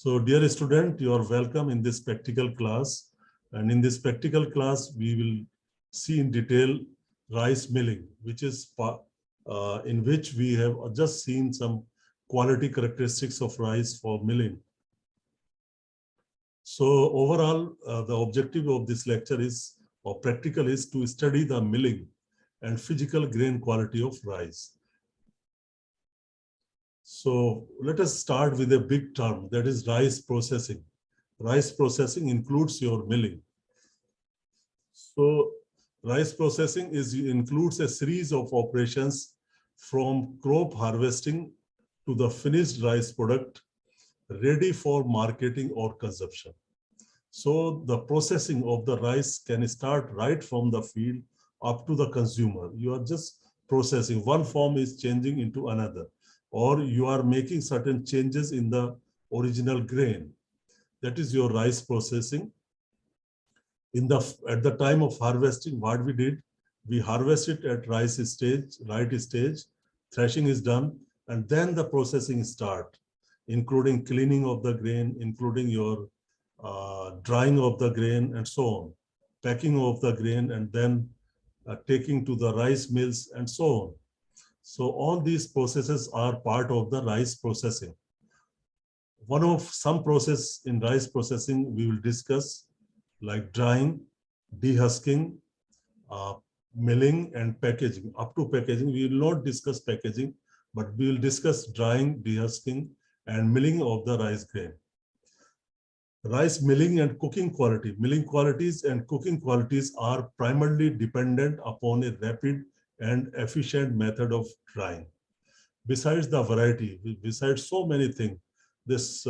So dear student, you are welcome in this practical class. And in this practical class, we will see in detail rice milling, which is in which we have just seen some quality characteristics of rice for milling. So overall, the objective of this lecture is, or practical, is to study the milling and physical grain quality of rice. So let us start with a big term, that is rice processing. Rice processing includes your milling. So rice processing includes a series of operations from crop harvesting to the finished rice product ready for marketing or consumption. So the processing of the rice can start right from the field up to the consumer. You are just processing. One form is changing into another, or you are making certain changes in the original grain. That is your rice processing. At the time of harvesting, what we did, we harvest it at right stage, threshing is done, and then the processing start, including cleaning of the grain, including your drying of the grain, and so on, packing of the grain, and then taking to the rice mills, and so on. So all these processes are part of the rice processing. One of some process in rice processing we will discuss, like drying, dehusking, milling, and packaging. Up to packaging, we will not discuss packaging, but we will discuss drying, dehusking, and milling of the rice grain. Rice milling and cooking quality. Milling qualities and cooking qualities are primarily dependent upon a rapid and efficient method of drying. Besides the variety, besides so many things, this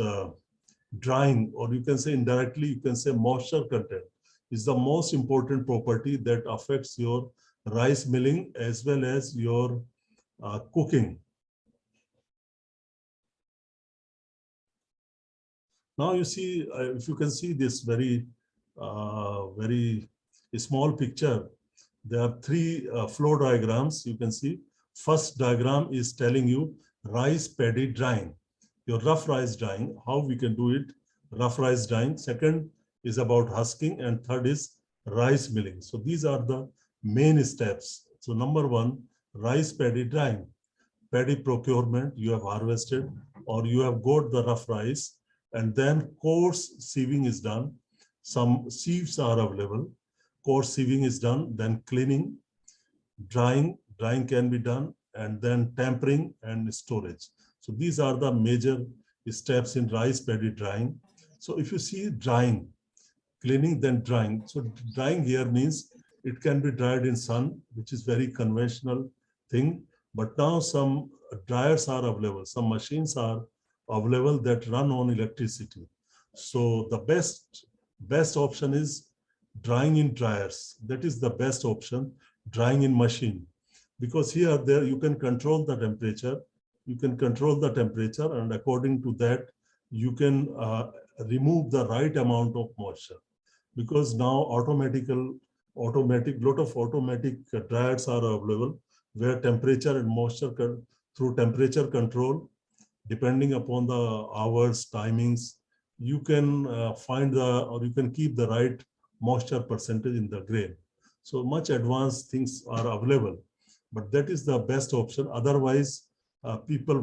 drying, or you can say indirectly, you can say moisture content, is the most important property that affects your rice milling as well as your cooking. Now you see, if you can see this very small picture, there are three flow diagrams you can see. First diagram is telling you rice paddy drying, your rough rice drying, how we can do it, rough rice drying. Second is about husking, and third is rice milling. So these are the main steps. So number one, rice paddy drying. Paddy procurement, you have harvested or you have got the rough rice, and then coarse sieving is done. Some sieves are available. Coarse sieving is done, then cleaning, drying can be done, and then tempering and storage. So these are the major steps in rice paddy drying. So if you see drying, cleaning, then drying. So drying here means it can be dried in sun, which is very conventional thing. But now some dryers are available, some machines are available that run on electricity. So the best option is drying in dryers. That is the best option, drying in machine. Because there you can control the temperature. You can control the temperature, and according to that, you can remove the right amount of moisture. Because now automatic lot of automatic dryers are available, where temperature and moisture through temperature control, depending upon the hours, timings, you can you can keep the right moisture percentage in the grain. So much advanced things are available, but that is the best option. Otherwise, what people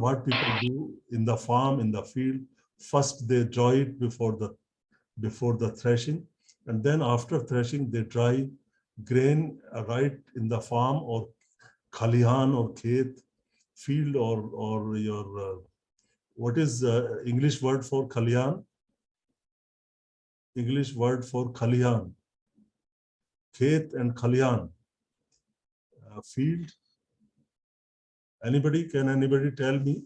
do in the farm, in the field, first they dry it before the threshing, and then after threshing they dry grain right in the farm or khalihan or khet, field, or your what is the English word for khalihan? English word for khalihan, khet and khalihan, field. Can anybody tell me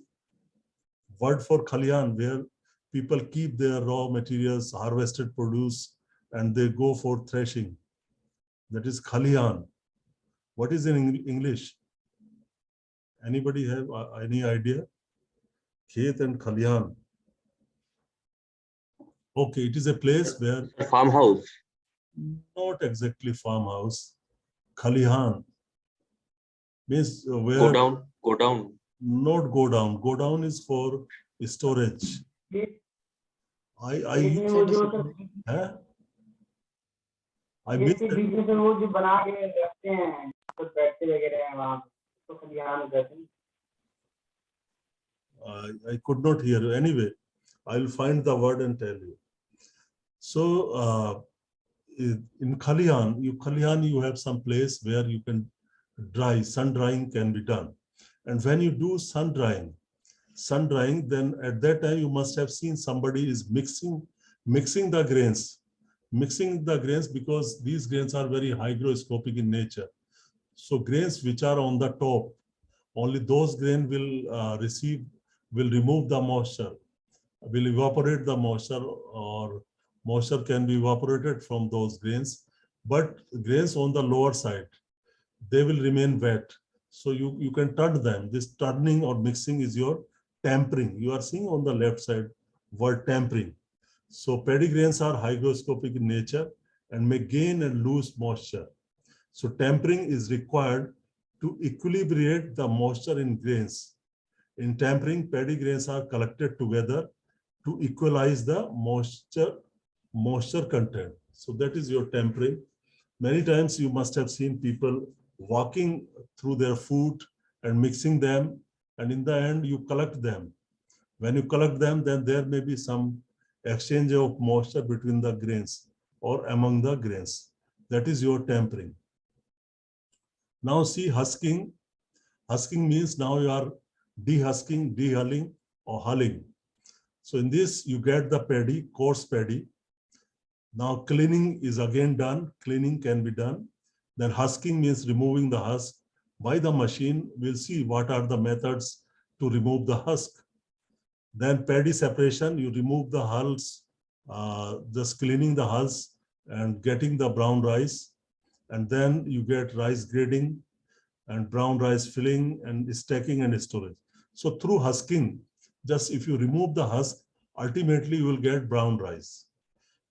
word for khalihan, where people keep their raw materials, harvested produce, and they go for threshing? That is khalihan. What is in English? Anybody have any idea? Khet and khalihan. Okay, it is a place where farmhouse. Not exactly farmhouse. Khalihan means where Go down. Not go down. Go down is for storage. I एक में use वो it. जो sir Huh? I खेत miss के it. बीच में sir वो जो बना के रखते हैं तो बैठते वगैरह हैं वहाँ तो खलिहान में रहते हैं। I could not hear you. Anyway, I'll find the word and tell you. So in Khalihan, you have some place where you can dry, sun drying can be done. And when you do sun drying, then at that time you must have seen somebody is mixing the grains because these grains are very hygroscopic in nature. So grains which are on the top, only those grain will remove the moisture, will evaporate the moisture, or moisture can be evaporated from those grains. But grains on the lower side, they will remain wet. So you can turn them. This turning or mixing is your tempering. You are seeing on the left side word tempering. So paddy grains are hygroscopic in nature and may gain and lose moisture. So tempering is required to equilibrate the moisture in grains. In tempering, paddy grains are collected together to equalize the moisture content. So that is your tempering. Many times you must have seen people walking through their food and mixing them, and in the end you collect them. When you collect them, then there may be some exchange of moisture between the grains or among the grains. That is your tempering. Now see husking. Husking means now you are dehusking, dehulling, or hulling. So in this, you get the paddy, coarse paddy. Now cleaning is again done. Cleaning can be done. Then husking means removing the husk by the machine. We'll see what are the methods to remove the husk. Then paddy separation, you remove the hulls, just cleaning the hulls and getting the brown rice. And then you get rice grading and brown rice filling and stacking and storage. So through husking, just if you remove the husk, ultimately you will get brown rice.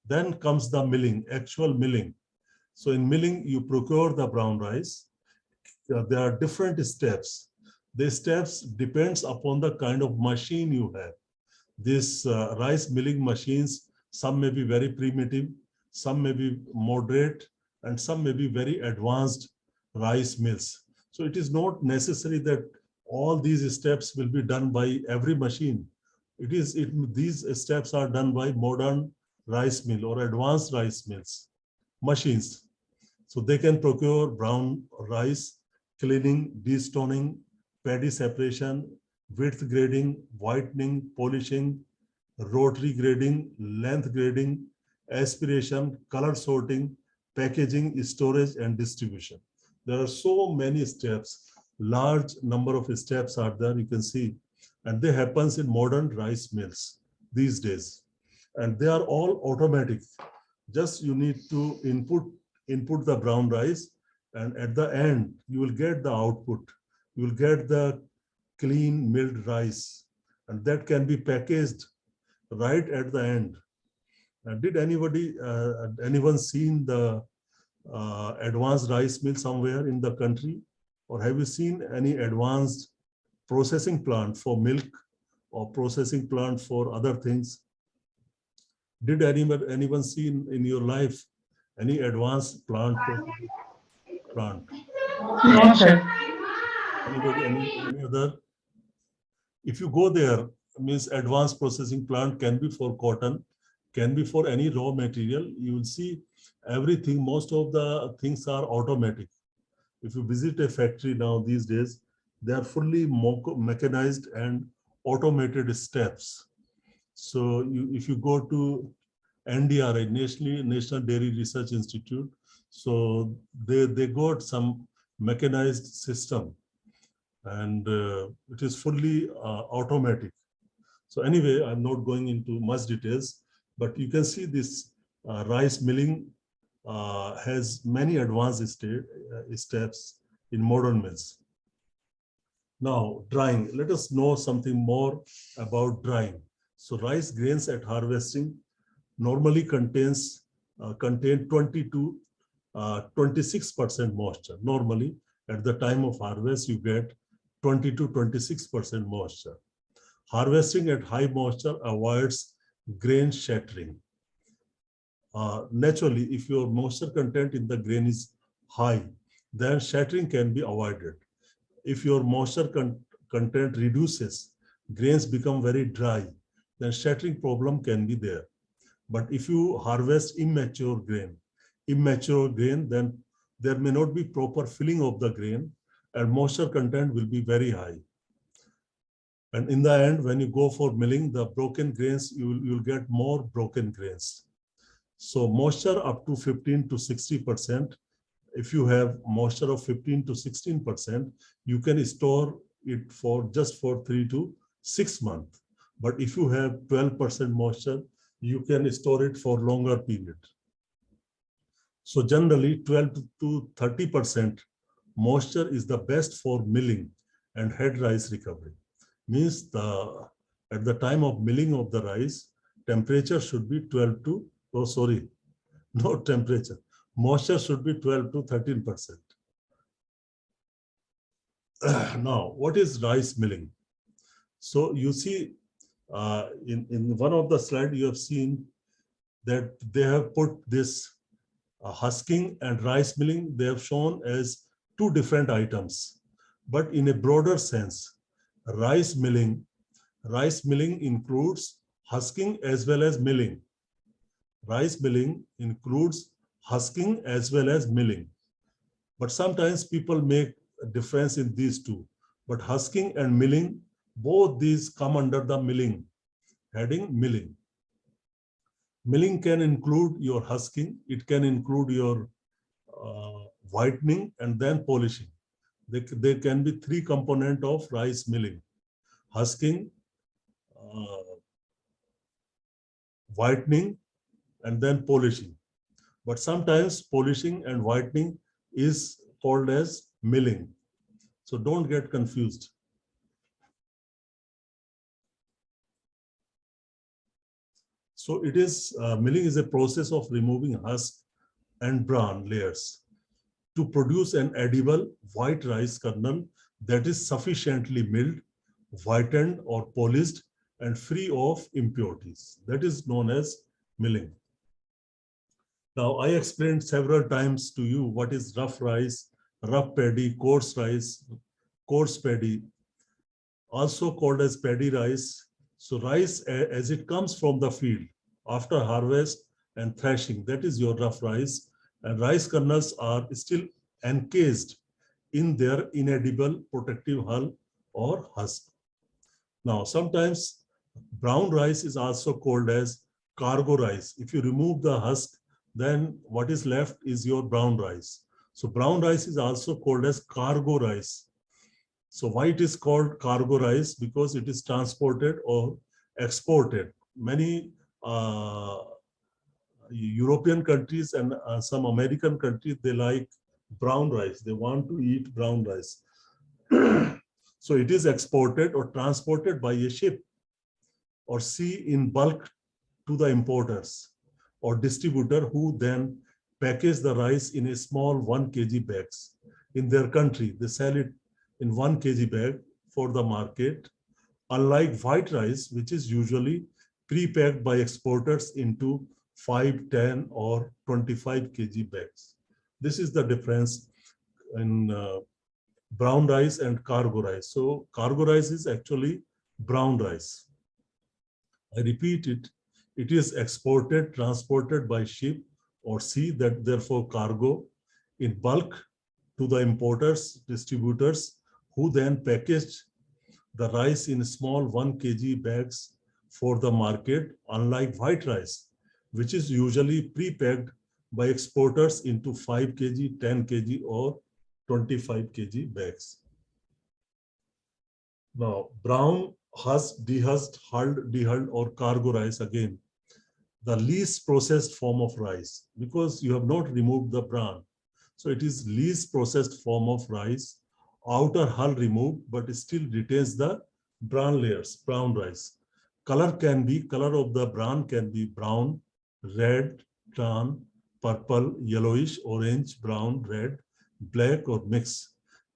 Then comes the milling, actual milling. So in milling, you procure the brown rice. There are different steps. The steps depends upon the kind of machine you have. These rice milling machines, some may be very primitive, some may be moderate, and some may be very advanced rice mills. So it is not necessary that all these steps will be done by every machine. These steps are done by modern rice mill or advanced rice mills, machines. So they can procure brown rice, cleaning, destoning, paddy separation, width grading, whitening, polishing, rotary grading, length grading, aspiration, color sorting, packaging, storage, and distribution. There are so many steps. Large number of steps are there, you can see, and they happens in modern rice mills these days. And they are all automatic. Just you need to input the brown rice, and at the end you will get the output. You will get the clean milled rice, and that can be packaged right at the end. Did anyone seen the advanced rice mill somewhere in the country, or have you seen any advanced processing plant for milk or processing plant for other things? Did anyone see in your life any advanced plant? No, sir. Anybody, any other? If you go there, means advanced processing plant can be for cotton, can be for any raw material. You will see everything, most of the things are automatic. If you visit a factory now these days, they are fully mechanized and automated steps. So if you go to NDRI, National Dairy Research Institute, so they got some mechanized system, and it is fully automatic. So anyway, I'm not going into much details, but you can see this rice milling has many advanced steps in modern mills. Now, drying. Let us know something more about drying. So rice grains at harvesting normally contain 20 to 26% moisture. Normally, at the time of harvest, you get 20 to 26% moisture. Harvesting at high moisture avoids grain shattering. Naturally, if your moisture content in the grain is high, then shattering can be avoided. If your moisture content reduces, grains become very dry, then shattering problem can be there. But if you harvest immature grain, then there may not be proper filling of the grain and moisture content will be very high. And in the end, when you go for milling, the broken grains, you'll get more broken grains. So moisture up to 15 to 60%. If you have moisture of 15 to 16%, you can store it for just for 3 to 6 months. But if you have 12% moisture, you can store it for longer period. So generally 12 to 30% moisture is the best for milling and head rice recovery. Means at the time of milling of the rice, temperature should be 12 to, oh sorry, no temperature. Moisture should be 12 to 13%. Now, what is rice milling? So you see in one of the slides you have seen that they have put this husking and rice milling, they have shown as two different items. But in a broader sense, rice milling includes husking as well as milling. Rice milling includes husking as well as milling. But sometimes people make a difference in these two. But husking and milling, both these come under the milling, heading milling. Milling can include your husking, it can include your whitening and then polishing. There can be three components of rice milling: husking, whitening, and then polishing. But sometimes polishing and whitening is called as milling. So don't get confused. So it is, milling is a process of removing husk and bran layers to produce an edible white rice kernel that is sufficiently milled, whitened or polished and free of impurities. That is known as milling. Now, I explained several times to you what is rough rice, rough paddy, coarse rice, coarse paddy, also called as paddy rice. So rice as it comes from the field after harvest and threshing, that is your rough rice. And rice kernels are still encased in their inedible protective hull or husk. Now, sometimes brown rice is also called as cargo rice. If you remove the husk, then what is left is your brown rice. So brown rice is also called as cargo rice. So why it is called cargo rice? Because it is transported or exported. Many European countries and some American countries, they like brown rice. They want to eat brown rice. So it is exported or transported by a ship or sea in bulk to the importers or distributor, who then package the rice in a small 1 kg bags. In their country, they sell it in 1 kg bag for the market, unlike white rice, which is usually pre-packed by exporters into 5, 10 or 25 kg bags. This is the difference in brown rice and cargo rice. So cargo rice is actually brown rice. I repeat it, it is exported, transported by ship or sea, that therefore cargo, in bulk to the importers, distributors, who then packaged the rice in small 1 kg bags for the market, unlike white rice, which is usually pre-packed by exporters into 5 kg, 10 kg or 25 kg bags. Now, brown, husked, dehusked, hulled, dehulled or cargo rice, again, the least processed form of rice, because you have not removed the bran. So it is least processed form of rice, outer hull removed, but still retains the bran layers, brown rice. Color of the bran can be brown, red, tan, purple, yellowish, orange, brown, red, black or mixed.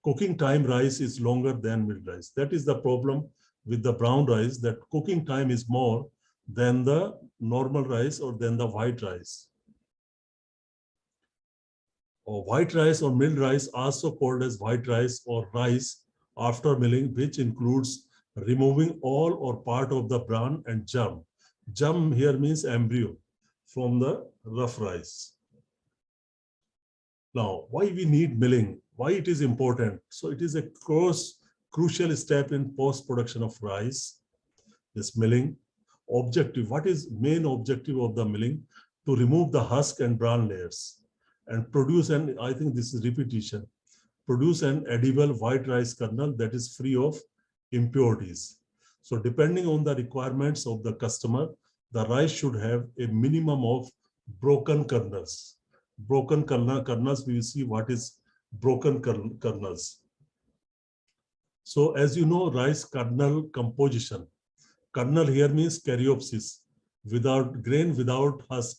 Cooking time rice is longer than milled rice. That is the problem with the brown rice, that cooking time is more, than the normal rice or than the white rice. Or white rice or milled rice, also called as white rice or rice after milling, which includes removing all or part of the bran and germ. Germ here means embryo from the rough rice. Now, why we need milling? Why it is important? So it is a crucial step in post-production of rice. This milling objective, what is main objective of the milling? To remove the husk and bran layers and produce, and I think this is repetition, produce an edible white rice kernel that is free of impurities. So depending on the requirements of the customer, the rice should have a minimum of broken kernels. Broken kernels, we will see what is broken kernels. So as you know, rice kernel composition. Kernel here means caryopsis, without grain, without husk.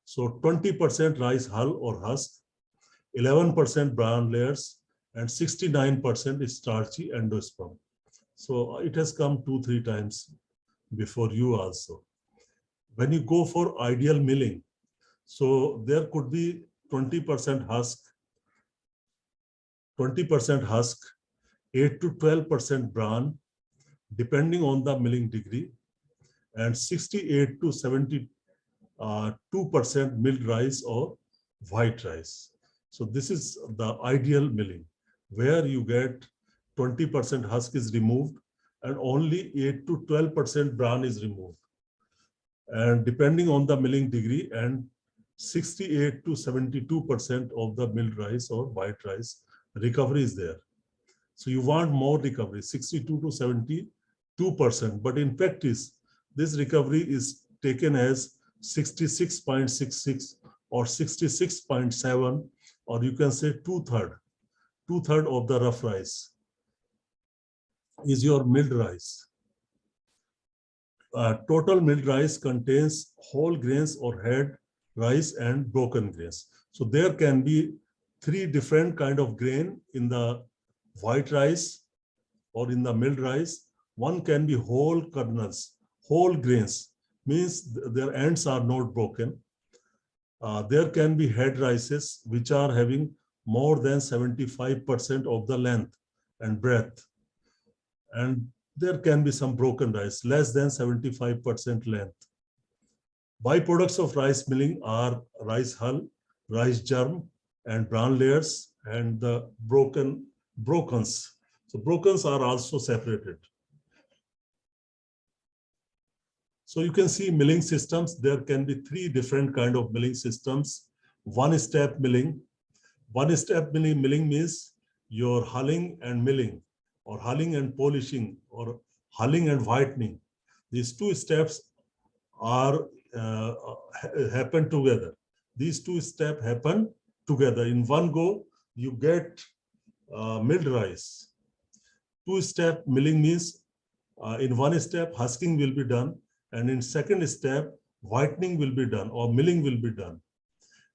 So 20% rice hull or husk, 11% bran layers, and 69% starchy endosperm. So it has come 2-3 times before you also. When you go for ideal milling, so there could be 20% husk, 8 to 12% bran, depending on the milling degree, and 68 to 72% milled rice or white rice. So this is the ideal milling, where you get 20% husk is removed and only 8 to 12% bran is removed. And depending on the milling degree, and 68 to 72% of the milled rice or white rice recovery is there. So you want more recovery, 62 to 72%. But in practice, this recovery is taken as 66.66 or 66.7, or you can say two-thirds of the rough rice is your milled rice. Total milled rice contains whole grains or head rice and broken grains. So there can be 3 different kind of grain in the white rice or in the milled rice. One can be whole kernels, whole grains, means their ends are not broken. There can be head rices which are having more than 75% of the length and breadth. And there can be some broken rice, less than 75% length. Byproducts of rice milling are rice hull, rice germ, and bran layers, and the brokens. So brokens are also separated. So you can see milling systems. There can be 3 different kind of milling systems. One-step milling. One-step milling means your hulling and milling, or hulling and polishing, or hulling and whitening. These 2 steps are happen together. These 2 steps happen together. In one go, you get milled rice. 2-step milling means in one step, husking will be done, and in second step, whitening will be done or milling will be done.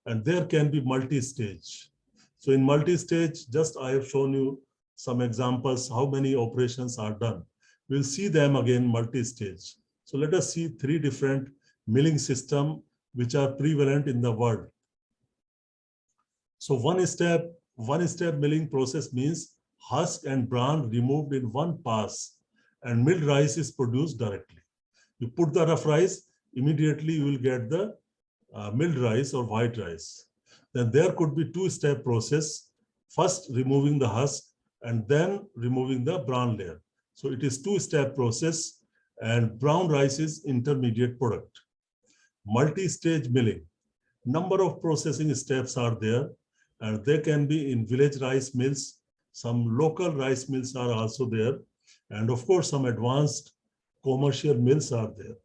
And there can be multi-stage. So in multi-stage, just I have shown you some examples, how many operations are done. We'll see them again multi-stage. So let us see 3 different milling systems which are prevalent in the world. So one-step milling process means husk and bran removed in one pass, and milled rice is produced directly. You put the rough rice, immediately you will get the milled rice or white rice. Then there could be 2-step process, first removing the husk and then removing the bran layer. So it is 2-step process, and brown rice is intermediate product. Multi-stage milling. Number of processing steps are there, and they can be in village rice mills. Some local rice mills are also there. And of course, some advanced commercial mills are there.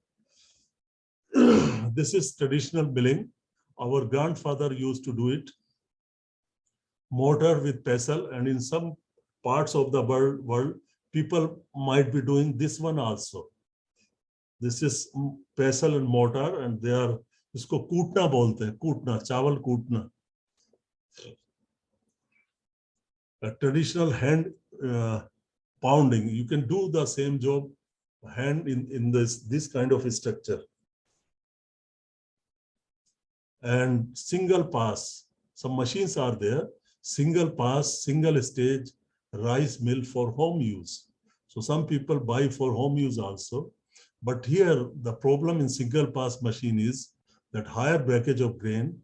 This is traditional milling. Our grandfather used to do it. Mortar with pestle, and in some parts of the world, people might be doing this one also. This is pestle and mortar, and they are, isko kootna bolte hain, kootna, chawal kootna. A traditional hand pounding. You can do the same job hand in this kind of structure. And single pass, some machines are there, single pass, single stage rice mill for home use. So some people buy for home use also. But here the problem in single pass machine is that higher breakage of grain,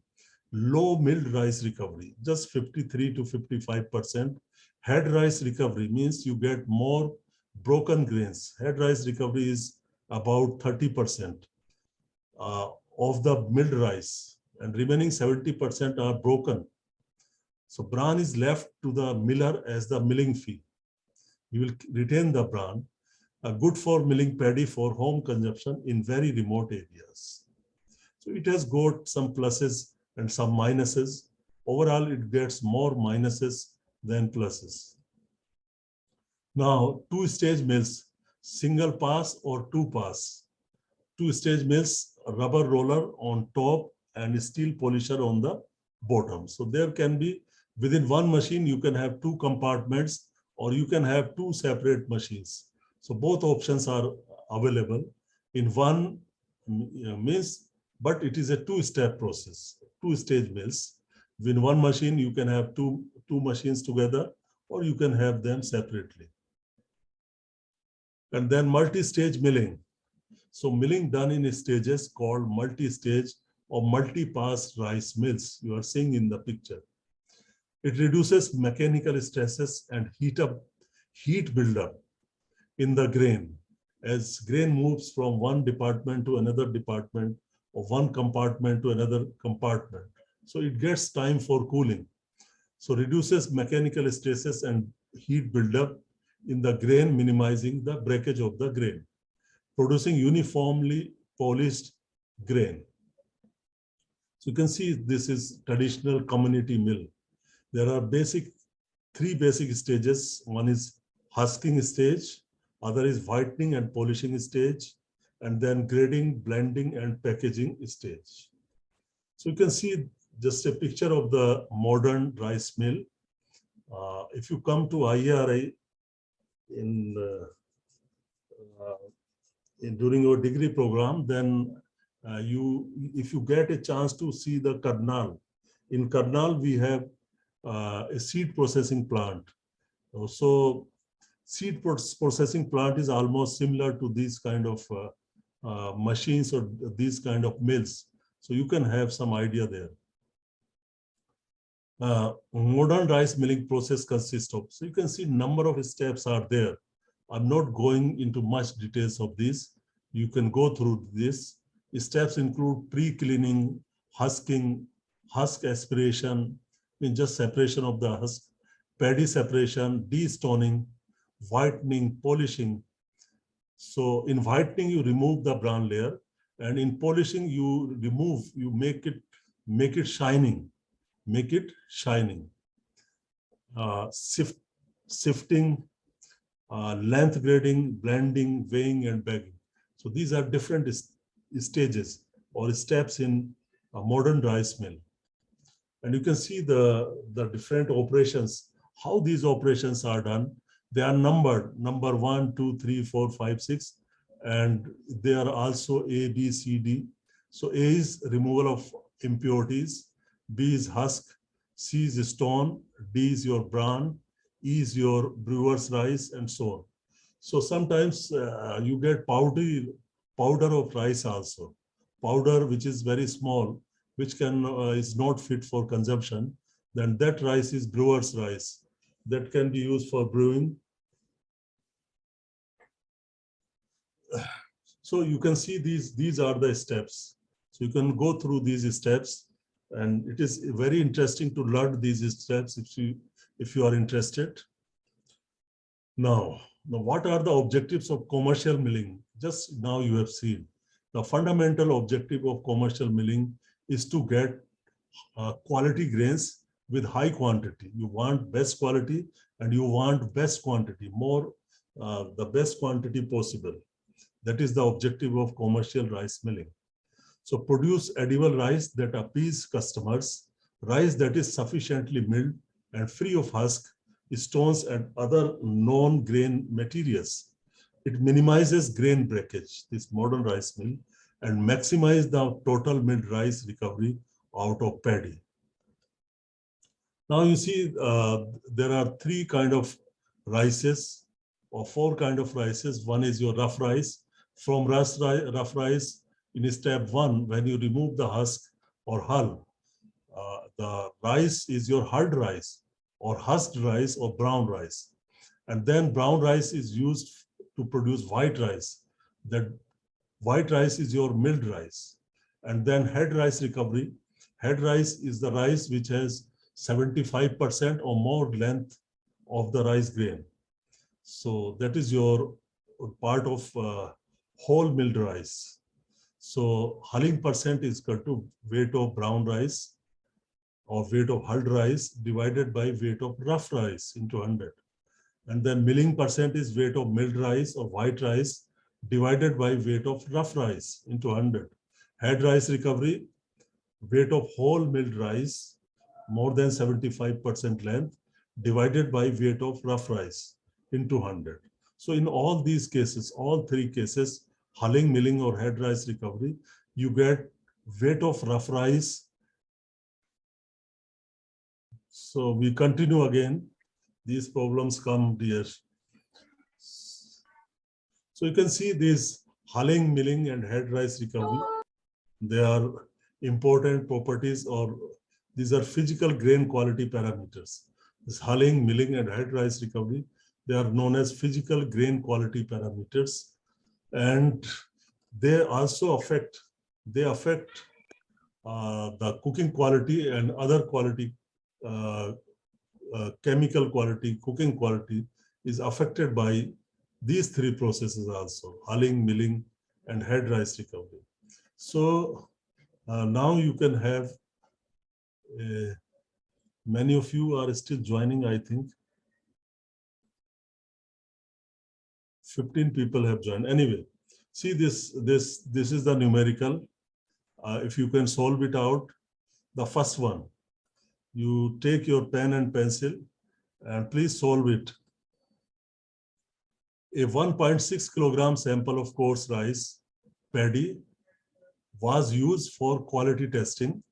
low milled rice recovery, just 53 to 55%. Head rice recovery means you get more broken grains. Head rice recovery is about 30% of the milled rice, and remaining 70% are broken. So bran is left to the miller as the milling fee. You will retain the bran, good for milling paddy for home consumption in very remote areas. So it has got some pluses and some minuses. Overall, it gets more minuses than pluses. Now, two-stage mills, single pass or two pass. Two-stage mills, rubber roller on top and steel polisher on the bottom. So there can be, within one machine, you can have two compartments or you can have two separate machines. So both options are available in one mills, but it is a two-step process, two-stage mills. In one machine, you can have two machines together or you can have them separately. And then multi-stage milling. So milling done in stages called multi-stage or multi-pass rice mills you are seeing in the picture. It reduces mechanical stresses and heat buildup in the grain as grain moves from one department to another department or one compartment to another compartment. So it gets time for cooling. So reduces mechanical stresses and heat buildup in the grain, minimizing the breakage of the grain, producing uniformly polished grain. So you can see this is traditional community mill. There are three basic stages. One is husking stage, other is whitening and polishing stage, and then grading, blending, and packaging stage. So you can see just a picture of the modern rice mill. If you come to IRI during your degree program, then if you get a chance to see the Karnal, in Karnal we have a seed processing plant. So seed processing plant is almost similar to these kind of machines or these kind of mills. So you can have some idea there. Modern rice milling process consists of, so you can see number of steps are there. I'm not going into much details of this. You can go through this. Steps include pre-cleaning, husking, husk aspiration, just separation of the husk, paddy separation, de-stoning, whitening, polishing. So in whitening, you remove the brown layer, and in polishing, you make it shining. Make it shining. Sifting, length grading, blending, weighing, and bagging. So these are different stages or steps in a modern rice mill. And you can see the different operations, how these operations are done. They are numbered, number 1, 2, 3, 4, 5, 6, and they are also A, B, C, D. So A is removal of impurities, B is husk, C is stone, D is your bran, E is your brewer's rice, and so on. So sometimes you get powder of rice also, powder which is very small, which is not fit for consumption. Then that rice is brewer's rice that can be used for brewing. So you can see these are the steps. So you can go through these steps, and it is very interesting to learn these steps if you are interested. Now, what are the objectives of commercial milling? Just now you have seen. The fundamental objective of commercial milling is to get quality grains with high quantity. You want best quality and you want best quantity, the best quantity possible. That is the objective of commercial rice milling. So produce edible rice that appease customers, rice that is sufficiently milled and free of husk, stones, and other non-grain materials. It minimizes grain breakage, this modern rice mill, and maximize the total milled rice recovery out of paddy. Now you see there are three kind of rices or four kind of rices. One is your rough rice. From rough rice, in step one, when you remove the husk or hull, the rice is your hulled rice or husked rice or brown rice. And then brown rice is used to produce white rice. That white rice is your milled rice. And then head rice recovery. Head rice is the rice which has 75% or more length of the rice grain. So that is your part of whole milled rice. So hulling percent is equal to weight of brown rice or weight of hulled rice divided by weight of rough rice into 100. And then milling percent is weight of milled rice or white rice divided by weight of rough rice into 100. Head rice recovery, weight of whole milled rice more than 75% length divided by weight of rough rice into 100. So in all these cases, all three cases, hulling, milling or head rice recovery, you get weight of rough rice. So we continue again. These problems come, dear. So you can see these hulling, milling and head rice recovery. They are important properties, or these are physical grain quality parameters. This hulling, milling and head rice recovery, they are known as physical grain quality parameters. And they also affect the cooking quality and other quality, chemical quality, cooking quality is affected by these three processes also, hulling, milling and head rice recovery. So now you can have, many of you are still joining, I think. 15 people have joined. Anyway, see this is the numerical. If you can solve it out, the first one, you take your pen and pencil and please solve it. A 1.6 kilogram sample of coarse rice paddy was used for quality testing.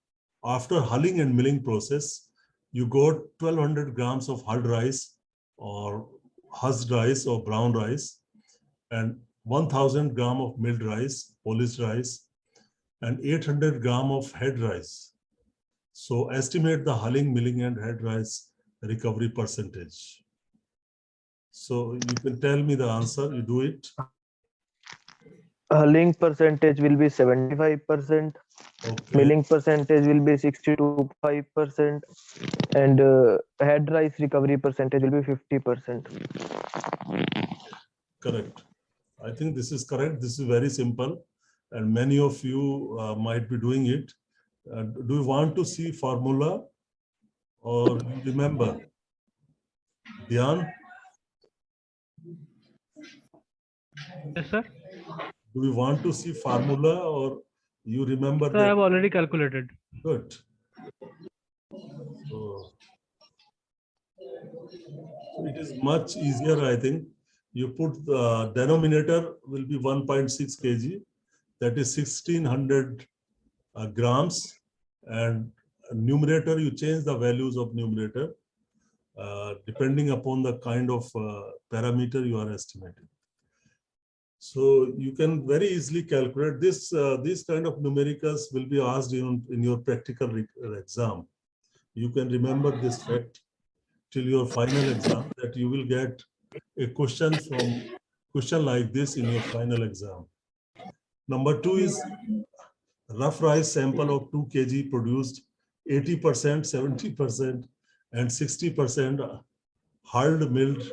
After hulling and milling process, you got 1200 grams of hulled rice or husked rice or brown rice and 1000 gram of milled rice, polished rice, and 800 gram of head rice. So estimate the hulling, milling and head rice recovery percentage. So you can tell me the answer, you do it. Hulling percentage will be 75%, Okay. milling percentage will be 62.5%, and head rice recovery percentage will be 50%. Correct. I think this is correct. This is very simple, and many of you might be doing it. Do you want to see formula or you remember? Dhyan? Yes, sir. Do you want to see formula or you remember So I that? have already calculated. Good. So it is much easier, I think. You put the denominator will be 1.6 kg, that is 1600 grams, and numerator, you change the values of numerator depending upon the kind of parameter you are estimating. So you can very easily calculate this. These kind of numericals will be asked in your practical exam. You can remember this fact till your final exam, that you will get a question like this in your final exam. Number two is rough rice sample of 2 kg produced 80%, 70%, and 60% hulled, milled,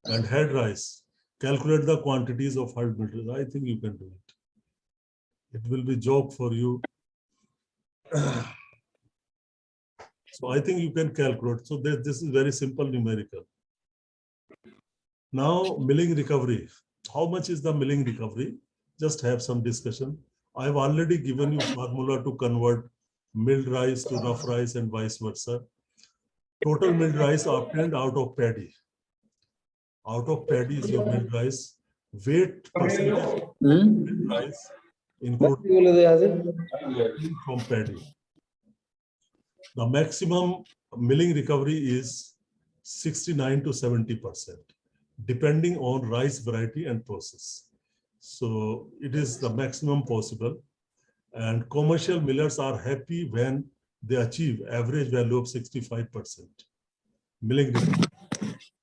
and head rice. Calculate the quantities of hulled, milled. I think you can do it. It will be joke for you. So I think you can calculate. So this is very simple numerical. Now milling recovery. How much is the milling recovery? Just have some discussion. I've already given you formula to convert milled rice to rough rice and vice versa. Total milled rice obtained out of paddy. Out of paddy is your milled rice. Weight percentage of milled rice including from paddy. The maximum milling recovery is 69 to 70%, depending on rice variety and process. So it is the maximum possible. And commercial millers are happy when they achieve average value of 65% milling recovery.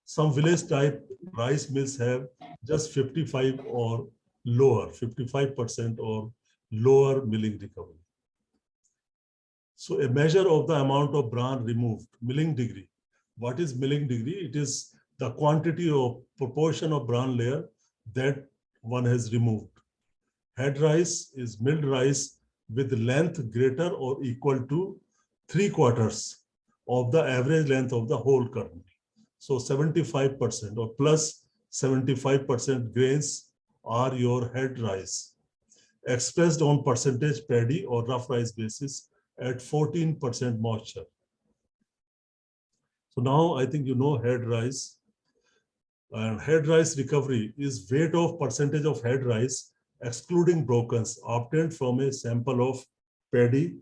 Some village type rice mills have just 55 or lower, 55% or lower milling recovery. So a measure of the amount of bran removed, milling degree. What is milling degree? It is the quantity or proportion of bran layer that one has removed. Head rice is milled rice with length greater or equal to 3/4 of the average length of the whole kernel. So 75% or plus 75% grains are your head rice, expressed on percentage paddy or rough rice basis at 14% moisture. So now I think you know head rice. And head rice recovery is weight of percentage of head rice excluding brokens obtained from a sample of paddy.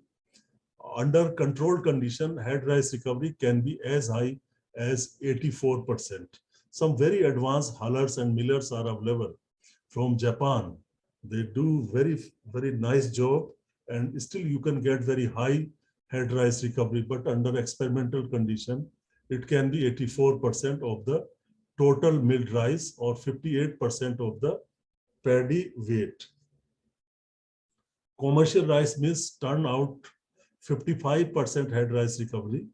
Under controlled condition, head rice recovery can be as high as 84%. Some very advanced hullers and millers are available from Japan. They do very nice job, and still you can get very high head rice recovery, but under experimental condition, it can be 84% of the total milled rice or 58% of the paddy weight. Commercial rice mills turn out 55% head rice recovery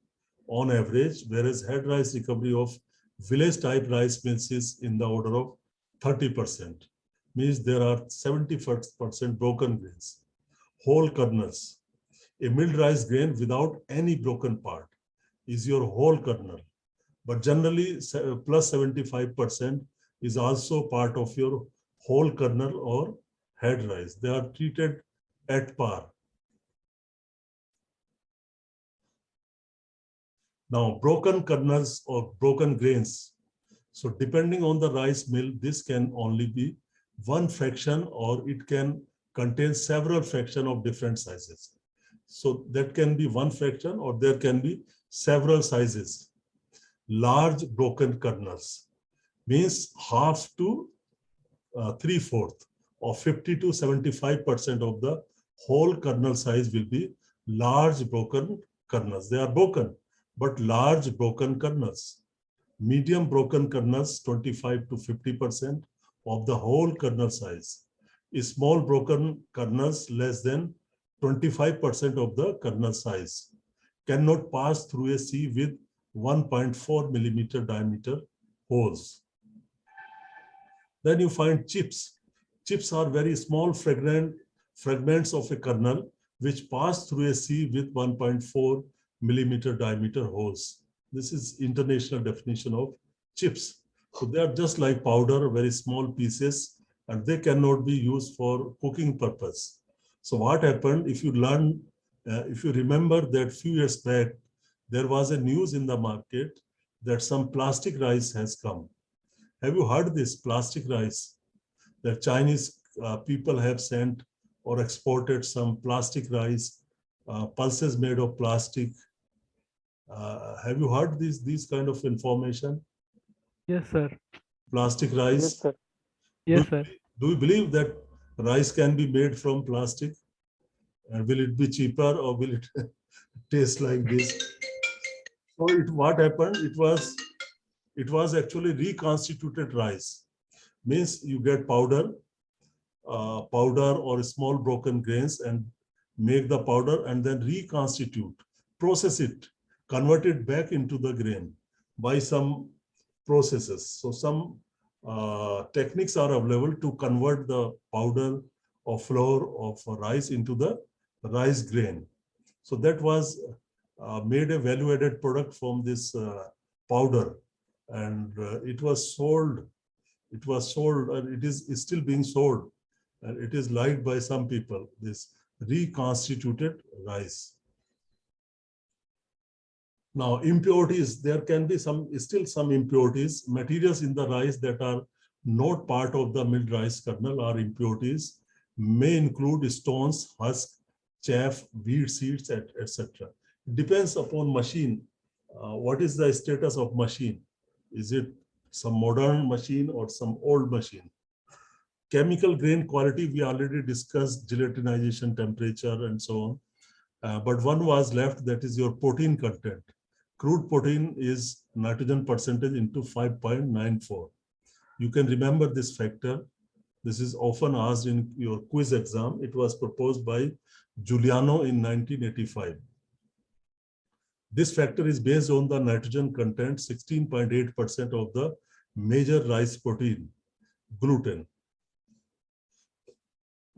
on average, whereas head rice recovery of village type rice mills is in the order of 30%. Means there are 70% broken grains. Whole kernels. A milled rice grain without any broken part is your whole kernel. But generally plus 75% is also part of your whole kernel or head rice. They are treated at par. Now, broken kernels or broken grains. So depending on the rice mill, this can only be one fraction or it can contain several fractions of different sizes. So that can be one fraction or there can be several sizes. Large broken kernels means half to 3/4 or 50 to 75% of the whole kernel size will be large broken kernels. They are broken, but large broken kernels. Medium broken kernels, 25 to 50% of the whole kernel size. Small broken kernels, less than 25% of the kernel size, cannot pass through a sieve with 1.4 millimeter diameter holes. Then you find chips. Chips are very small fragments of a kernel which pass through a sieve with 1.4 millimeter diameter holes. This is international definition of chips. So they are just like powder, very small pieces, and they cannot be used for cooking purpose. So what happened, if you learn, if you remember that few years back, there was a news in the market that some plastic rice has come. Have you heard this plastic rice? That Chinese people have sent or exported some plastic rice, pulses made of plastic. Have you heard these kind of information? Yes, sir. Plastic rice? Yes, sir. Yes, sir. Do you believe that rice can be made from plastic? And will it be cheaper or will it taste like this? So what happened? It was actually reconstituted rice. Means you get powder or small broken grains and make the powder and then reconstitute, process it, convert it back into the grain by some processes. So some techniques are available to convert the powder or flour of rice into the rice grain. So that was made a value-added product from this powder, and it was sold. It was sold, and it is still being sold, and it is liked by some people. This reconstituted rice. Now, impurities, there can be still some impurities. Materials in the rice that are not part of the milled rice kernel or impurities may include stones, husk, chaff, weed seeds, etc. It depends upon machine. What is the status of machine? Is it some modern machine or some old machine? Chemical grain quality, we already discussed gelatinization temperature and so on. But one was left, that is your protein content. Crude protein is nitrogen percentage into 5.94. You can remember this factor. This is often asked in your quiz exam. It was proposed by Giuliano in 1985. This factor is based on the nitrogen content, 16.8% of the major rice protein, gluten.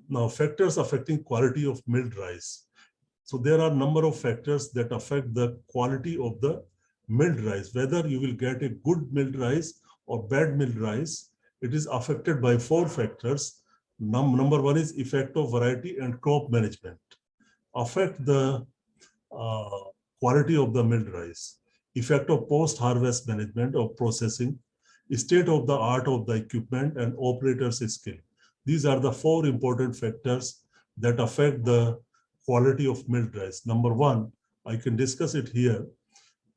Now, factors affecting quality of milled rice. So there are a number of factors that affect the quality of the milled rice. Whether you will get a good milled rice or bad milled rice, it is affected by 4 factors. Number 1 is effect of variety and crop management. Affect the quality of the milled rice. Effect of post-harvest management or processing. State of the art of the equipment and operator's skill. These are the 4 important factors that affect the quality of milled rice. Number 1, I can discuss it here.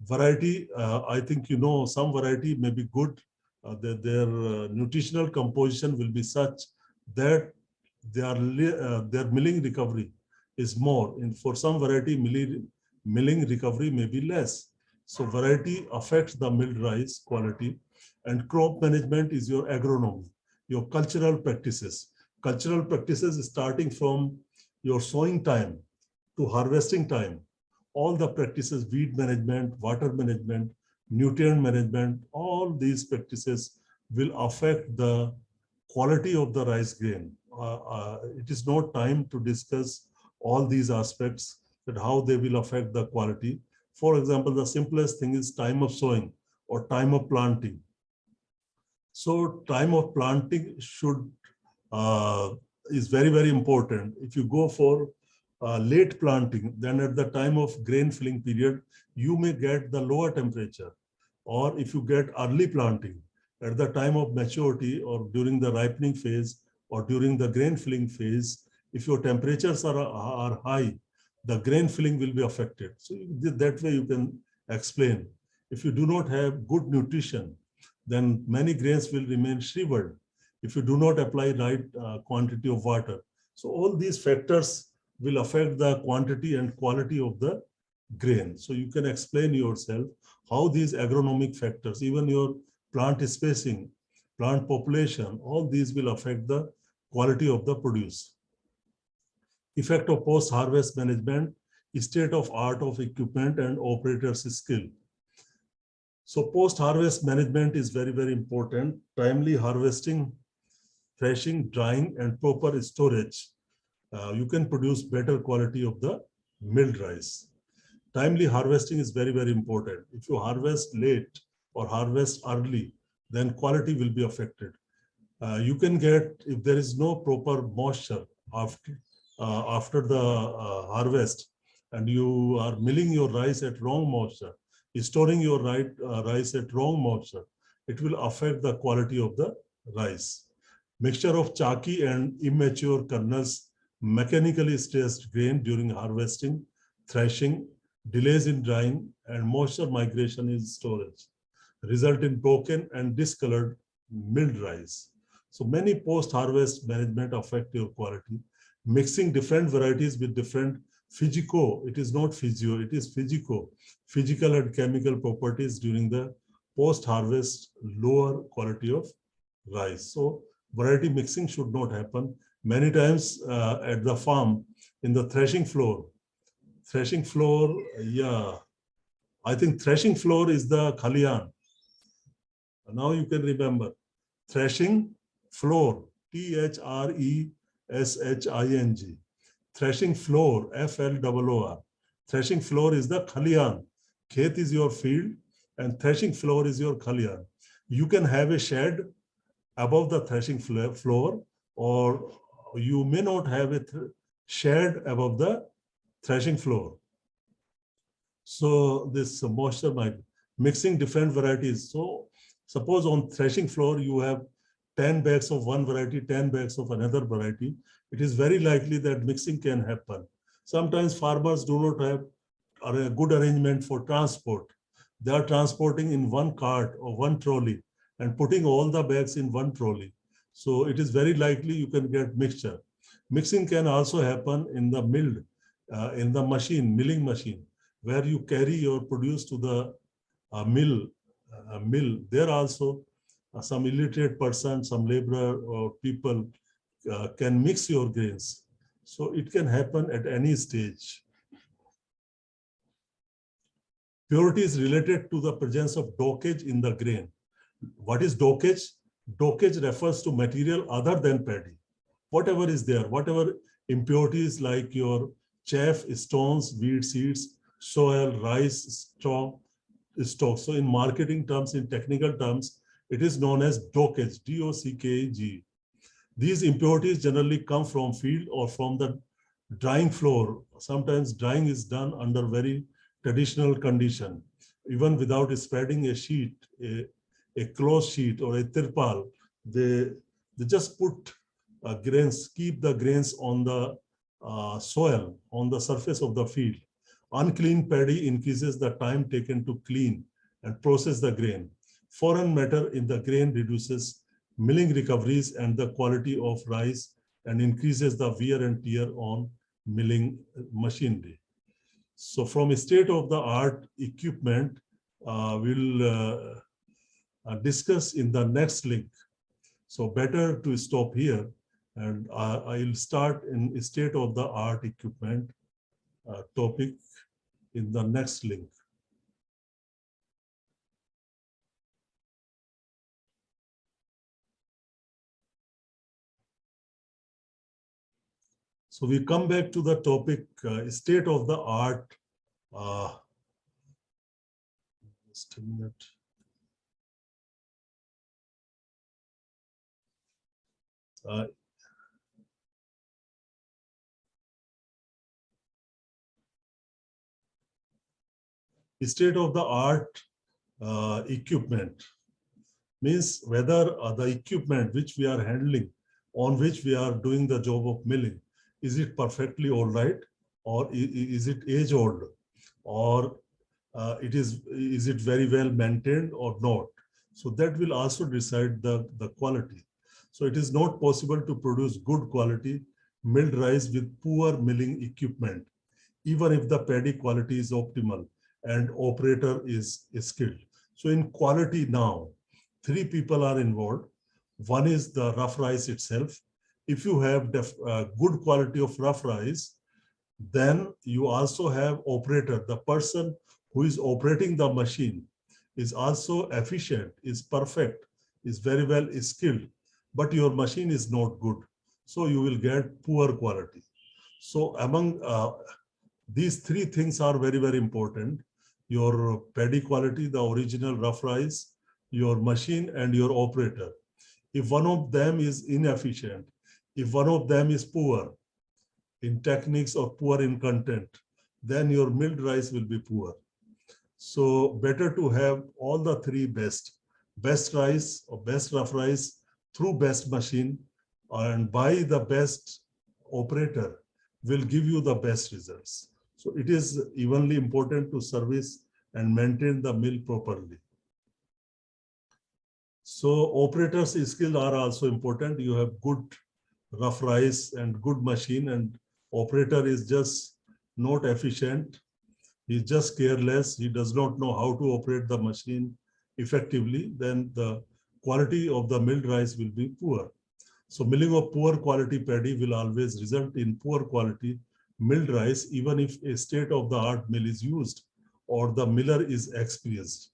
Variety, I think you know some variety may be good. Their nutritional composition will be such that their milling recovery is more. For some variety, milling recovery may be less. So variety affects the milled rice quality. And crop management is your agronomy, your cultural practices. Cultural practices starting from your sowing time to harvesting time. All the practices, weed management, water management, nutrient management, all these practices will affect the quality of the rice grain. It is not time to discuss all these aspects, that how they will affect the quality. For example, the simplest thing is time of sowing or time of planting. So time of planting is very, very important. If you go for late planting, then at the time of grain filling period, you may get the lower temperature. Or if you get early planting, at the time of maturity or during the ripening phase or during the grain filling phase, if your temperatures are high, the grain filling will be affected. So that way you can explain. If you do not have good nutrition, then many grains will remain shriveled if you do not apply right quantity of water. So all these factors will affect the quantity and quality of the grain. So you can explain yourself how these agronomic factors, even your plant spacing, plant population, all these will affect the quality of the produce. Effect of post-harvest management, state of art of equipment and operator's skill. So post-harvest management is very, very important. Timely harvesting, threshing, drying, and proper storage. You can produce better quality of the milled rice. Timely harvesting is very, very important. If you harvest late or harvest early, then quality will be affected. You can get, if there is no proper moisture after the harvest, and you are milling your rice at wrong moisture, storing your rice at wrong moisture, it will affect the quality of the rice. Mixture of chalky and immature kernels, mechanically stressed grain during harvesting, threshing, delays in drying, and moisture migration in storage result in broken and discolored milled rice. So many post-harvest management affect your quality. Mixing different varieties with different physico, it is not physio, it is physico, physical and chemical properties during the post-harvest lower quality of rice. So variety mixing should not happen. Many times at the farm, in the threshing floor, yeah, I think threshing floor is the khalian. Now you can remember, threshing floor, Threeshing, threshing floor, FLOOR. Threshing floor is the khalian. Khet is your field and threshing floor is your khalian. You can have a shed above the threshing floor, or you may not have a shed above the threshing floor. So this moisture might mixing different varieties. So suppose on threshing floor, you have 10 bags of one variety, 10 bags of another variety. It is very likely that mixing can happen. Sometimes farmers do not have a good arrangement for transport. They are transporting in one cart or one trolley and putting all the bags in one trolley. So it is very likely you can get mixture. Mixing can also happen in the mill, in the machine, milling machine, where you carry your produce to the mill. There also some illiterate person, some laborer or people can mix your grains. So it can happen at any stage. Purity is related to the presence of dosage in the grain. What is dosage? Dosage refers to material other than paddy. Whatever is there, whatever impurities like your chaff, stones, weed seeds, soil, rice, straw, stock. So in marketing terms, in technical terms, it is known as dosage, D-O-C-K-G. These impurities generally come from field or from the drying floor. Sometimes drying is done under very traditional condition, even without spreading a sheet, a cloth sheet or a tirpal. They just put grains, keep the grains on the soil, on the surface of the field. Unclean paddy increases the time taken to clean and process the grain. Foreign matter in the grain reduces milling recoveries and the quality of rice and increases the wear and tear on milling machinery. So from state-of-the-art equipment, we'll discuss in the next link. So better to stop here, and I'll start in state-of-the-art equipment topic in the next link. So we come back to the topic, state-of-the-art. Just a minute. State-of-the-art equipment means whether the equipment which we are handling, on which we are doing the job of milling, is it perfectly all right, or is it age old, or is it very well maintained or not? So that will also decide the quality. So it is not possible to produce good quality milled rice with poor milling equipment, even if the paddy quality is optimal and operator is skilled. So in quality now, 3 people are involved. One is the rough rice itself. If you have good quality of rough rice, then you also have operator. The person who is operating the machine is also efficient, is perfect, is very well skilled, but your machine is not good. So you will get poor quality. So among these 3 things are very, very important. Your paddy quality, the original rough rice, your machine, and your operator. If one of them is inefficient, if one of them is poor in techniques or poor in content, then your milled rice will be poor. So better to have all the 3 best rice or best rough rice through best machine and by the best operator will give you the best results. So it is evenly important to service and maintain the mill properly. So operators' skills are also important. You have good rough rice and good machine, and operator is just not efficient. He's just careless. He does not know how to operate the machine effectively. Then the quality of the milled rice will be poor. So milling of poor quality paddy will always result in poor quality milled rice, even if a state-of-the-art mill is used or the miller is experienced.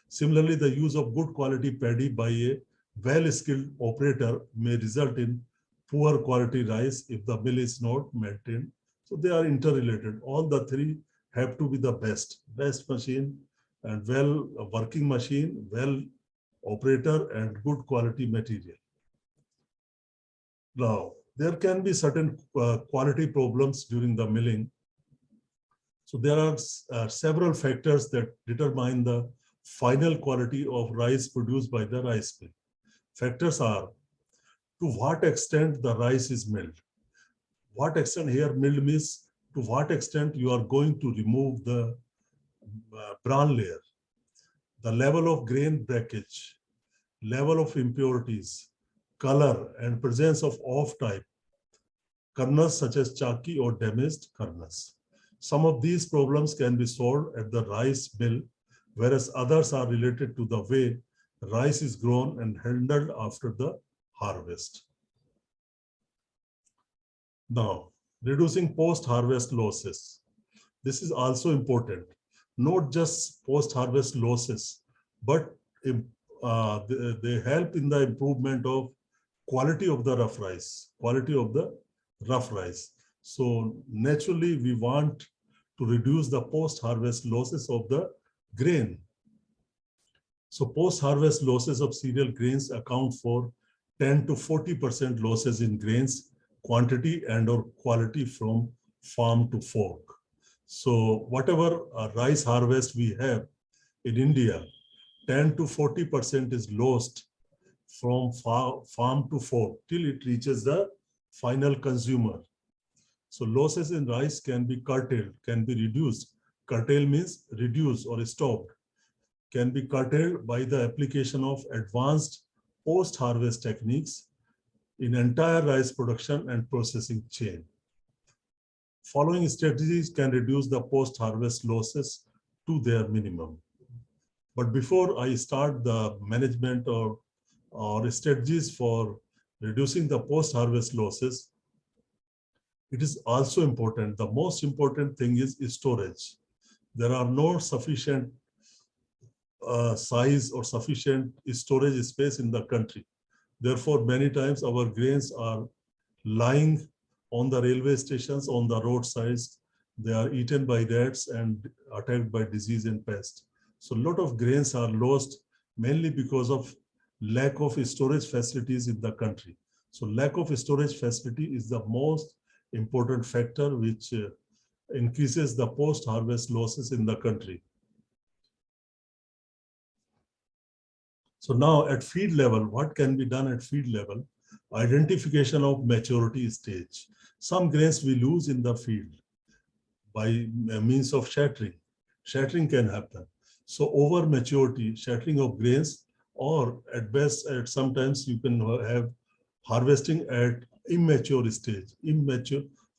Similarly, the use of good quality paddy by a well-skilled operator may result in poor quality rice if the mill is not maintained. So they are interrelated. All the 3 have to be the best machine and well working machine, well operator, and good quality material. Now, there can be certain quality problems during the milling. So there are several factors that determine the final quality of rice produced by the rice mill. Factors are to what extent the rice is milled. What extent here milled means to what extent you are going to remove the bran layer, the level of grain breakage, level of impurities, color and presence of off-type kernels such as chalky or damaged kernels. Some of these problems can be solved at the rice mill, whereas others are related to the way rice is grown and handled after the harvest. Now, reducing post-harvest losses. This is also important. Not just post-harvest losses, but they help in the improvement of quality of the rough rice, So naturally, we want to reduce the post-harvest losses of the grain. So post-harvest losses of cereal grains account for 10 to 40% losses in grains, quantity and or quality from farm to fork. So whatever rice harvest we have in India, 10 to 40% is lost from farm to fork till it reaches the final consumer. So losses in rice can be curtailed, can be reduced. Curtail means reduce or stopped. Can be curtailed by the application of advanced post-harvest techniques in entire rice production and processing chain. Following strategies can reduce the post-harvest losses to their minimum. But before I start the management or strategies for reducing the post-harvest losses, it is also important. The most important thing is storage. There are no sufficient size or sufficient storage space in the country. Therefore, many times our grains are lying on the railway stations, on the roadsides. They are eaten by rats and attacked by disease and pest. So a lot of grains are lost mainly because of lack of storage facilities in the country. So lack of storage facility is the most important factor which increases the post-harvest losses in the country. So now at feed level, what can be done at feed level? Identification of maturity stage. Some grains we lose in the field by means of shattering. Shattering can happen. So over maturity, shattering of grains, or at best, sometimes you can have harvesting at immature stage,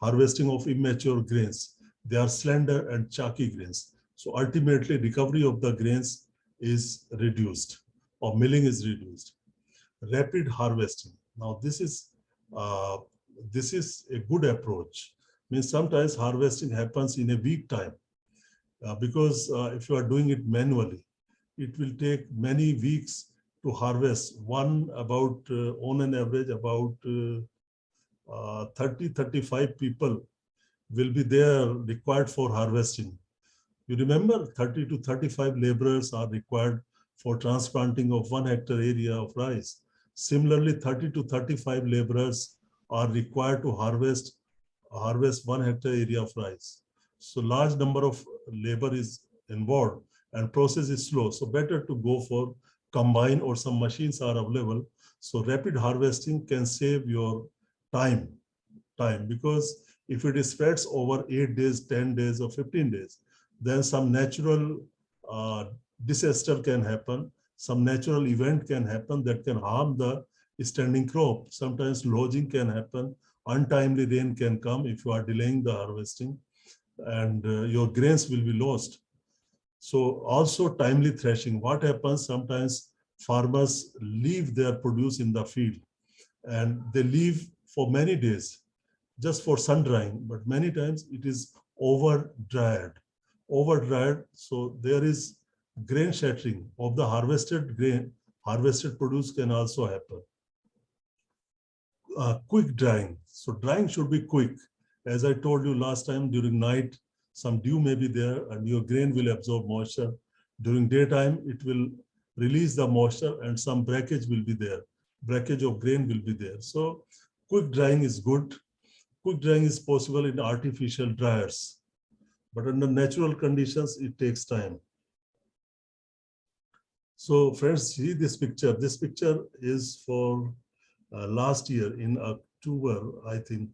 harvesting of immature grains. They are slender and chalky grains. So ultimately recovery of the grains is reduced or milling is reduced. Rapid harvesting. Now this is a good approach. Means sometimes harvesting happens in a week time because if you are doing it manually, it will take many weeks to harvest. On an average, about 30-35 people will be there required for harvesting. You remember 30 to 35 laborers are required for transplanting of 1 hectare area of rice. Similarly, 30 to 35 laborers are required to harvest 1 hectare area of rice. So large number of labor is involved and process is slow. So better to go for combine, or some machines are available. So rapid harvesting can save your time because if it is spreads over 8 days, 10 days or 15 days, then some natural disaster can happen. Some natural event can happen that can harm the standing crop. Sometimes lodging can happen. Untimely rain can come if you are delaying the harvesting, and your grains will be lost. So also timely threshing. What happens? Sometimes farmers leave their produce in the field and they leave for many days just for sun drying, but many times it is over dried. So there is grain shattering of the harvested grain. Harvested produce can also happen. Quick drying. So drying should be quick. As I told you last time, during night, some dew may be there and your grain will absorb moisture. During daytime, it will release the moisture and some breakage will be there. Breakage of grain will be there. So quick drying is good. Quick drying is possible in artificial dryers. But under natural conditions, it takes time. So friends, see this picture. This picture is for last year in October, I think.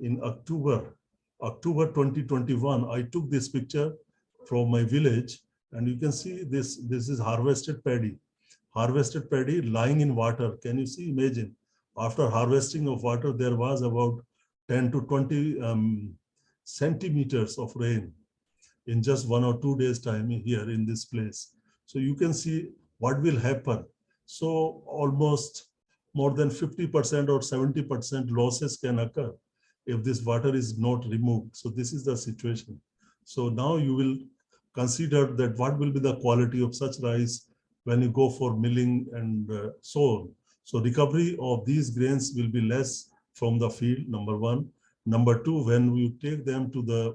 In October 2021, I took this picture from my village, and you can see this is harvested paddy. Harvested paddy lying in water. Can you see? Imagine, after harvesting of water, there was about 10 to 20 centimeters of rain in just 1 or 2 days time here in this place. So you can see what will happen. So almost more than 50% or 70% losses can occur if this water is not removed. So this is the situation. So now you will consider that what will be the quality of such rice when you go for milling and so on. So recovery of these grains will be less from the field, number one. Number two, when we take them to the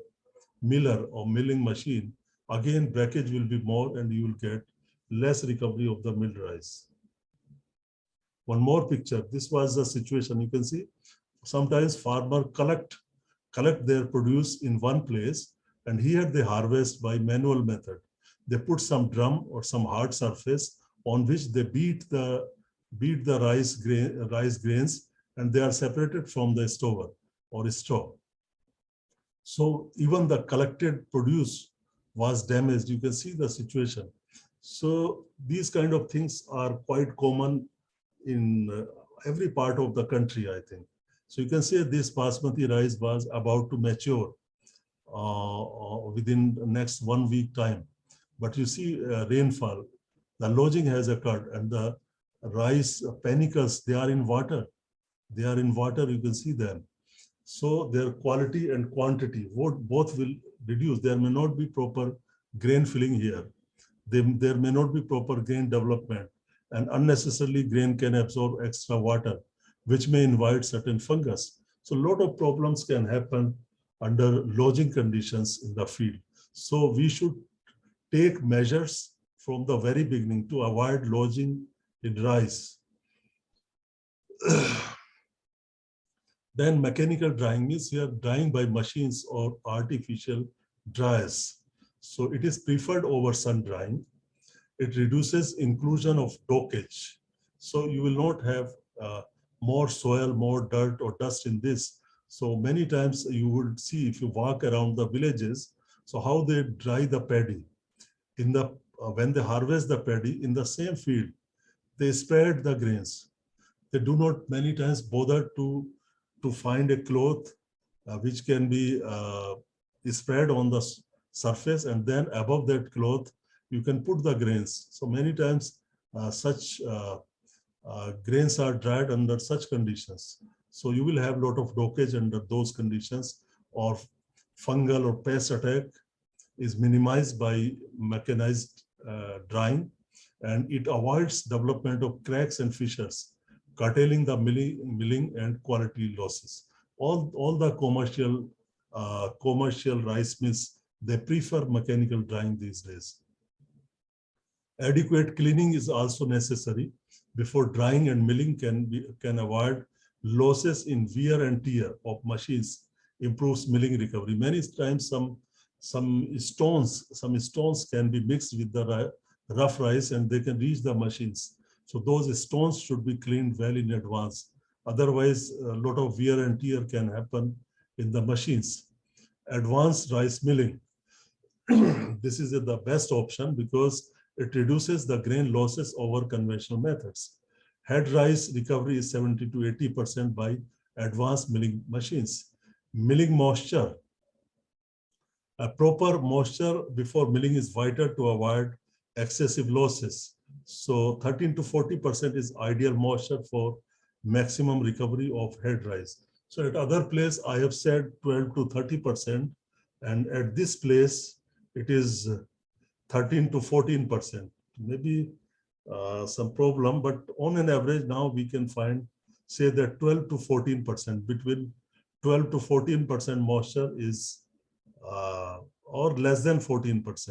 miller or milling machine, again breakage will be more and you will get less recovery of the milled rice. One more picture. This was the situation. You can see sometimes farmer collect their produce in one place, and here they harvest by manual method. They put some drum or some hard surface on which they beat the rice grains, and they are separated from the stover or straw. So even the collected produce was damaged. You can see the situation. So these kind of things are quite common in every part of the country, I think. So you can say this basmati rice was about to mature within the next 1 week time. But you see rainfall, the lodging has occurred, and the rice panicles, they are in water. They are in water, you can see them. So their quality and quantity, both will reduce. There may not be proper grain filling here. There may not be proper grain development, and unnecessarily grain can absorb extra water, which may invite certain fungus. So a lot of problems can happen under lodging conditions in the field. So we should take measures from the very beginning to avoid lodging in rice. Then mechanical drying is here drying by machines or artificial dryers. So it is preferred over sun drying. It reduces inclusion of dockage. So you will not have more soil, more dirt or dust in this. So many times you would see if you walk around the villages, so how they dry the paddy. In the when they harvest the paddy in the same field, they spread the grains. They do not many times bother to find a cloth which can be spread on the surface, and then above that cloth you can put the grains. So many times such grains are dried under such conditions. So you will have a lot of dockage under those conditions, or fungal or pest attack is minimized by mechanized drying, and it avoids development of cracks and fissures, curtailing the milling and quality losses. All the commercial rice mills, they prefer mechanical drying these days. Adequate cleaning is also necessary before drying, and milling can avoid losses in wear and tear of machines, improves milling recovery. Many times some stones can be mixed with the rough rice and they can reach the machines. So those stones should be cleaned well in advance. Otherwise, a lot of wear and tear can happen in the machines. Advanced rice milling. This is the best option because it reduces the grain losses over conventional methods. Head rice recovery is 70 to 80% by advanced milling machines. Milling moisture. A proper moisture before milling is vital to avoid excessive losses. So 13 to 40% is ideal moisture for maximum recovery of head rice. So at other place, I have said 12 to 30%, and at this place, it is 13 to 14%. Maybe some problem, but on an average now we can find, say that 12 to 14%, between 12 to 14% moisture is, or less than 14%.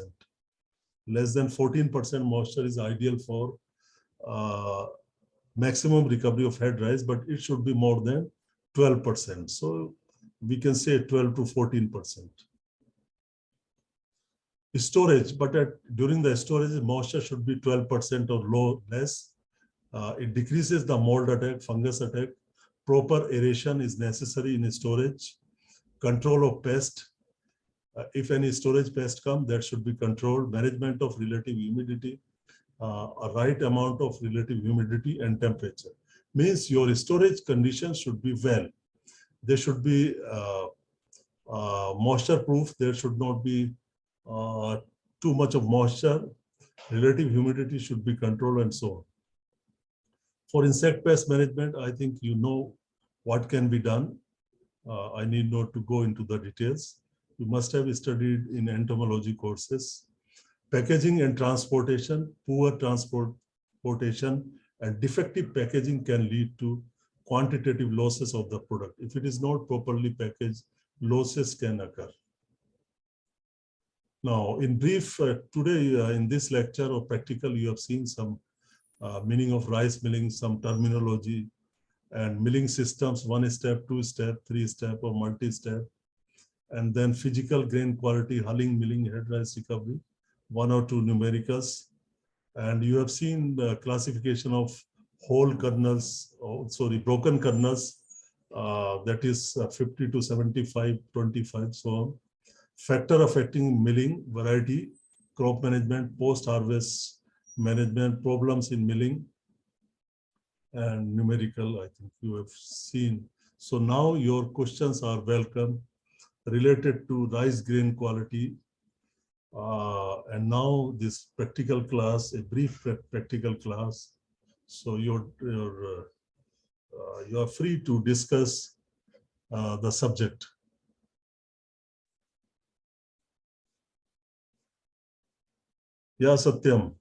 Less than 14% moisture is ideal for maximum recovery of head rice, but it should be more than 12%. So we can say 12 to 14%. Storage, but during the storage, moisture should be 12% or less. It decreases the mold attack, fungus attack. Proper aeration is necessary in storage. Control of pest. If any storage pest come, that should be controlled. Management of relative humidity, a right amount of relative humidity and temperature. Means your storage conditions should be well. They should be moisture proof. There should not be too much of moisture. Relative humidity should be controlled and so on. For insect pest management, I think you know what can be done. I need not to go into the details. You must have studied in entomology courses. Packaging and transportation, poor transportation and defective packaging can lead to quantitative losses of the product. If it is not properly packaged, losses can occur. Now, in brief, today in this lecture or practical, you have seen some meaning of rice milling, some terminology, and milling systems, 1 step, 2 step, 3 step, or multi-step. And then physical grain quality, hulling, milling, head rice recovery, 1 or 2 numericals. And you have seen the classification of whole kernels, broken kernels, that is 50 to 75, 25, so on. Factor affecting milling, variety, crop management, post-harvest management, problems in milling, and numerical, I think you have seen. So now your questions are welcome related to rice grain quality. And now this practical class, a brief practical class. So you are free to discuss the subject. Yeah, Satyam.